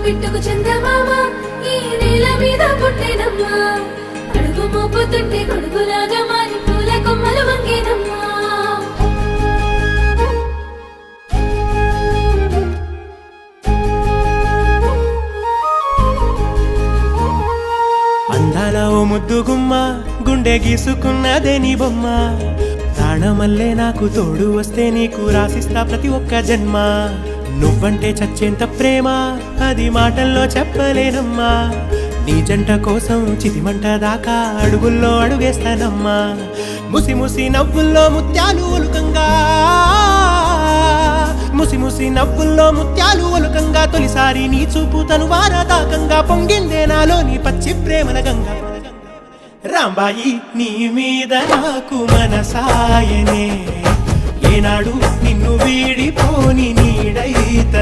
బిట్టుకు చందమామ ఈ నేల మీద పుట్టేనమ్మా అడుగు మోపుతుంటే కొడుకులాగా మారి పూల కొమ్మలు వంగేనమ్మా అందాల ఓ ముద్దు గుమ్మ గుండె గీసుకున్నదే నీ బొమ్మ ప్రాణమల్లే నాకు తోడు వస్తే నీకు రాసిస్తా ప్రతి ఒక్క జన్మ నువ్వంటే చచ్చేంత ప్రేమ అది మాటల్లో చెప్పలేనమ్మా నీ జంట కోసం చితిమంట దాకా అడుగుల్లో అడుగేస్తానమ్మా ముసి ముసి నవ్వుల్లో ముత్యాలు ఒలుకంగా ముసి ముసి నవ్వుల్లో ముత్యాలు ఒలుకంగా తొలిసారి నీ చూపు తను వారదాకంగా పొంగిందే నాలో నీ పచ్చి ప్రేమల గంగా రాంబాయి నీ మీద నాకు మనసాయనే ఏనాడు నిన్ను వీడిపోని నీడైత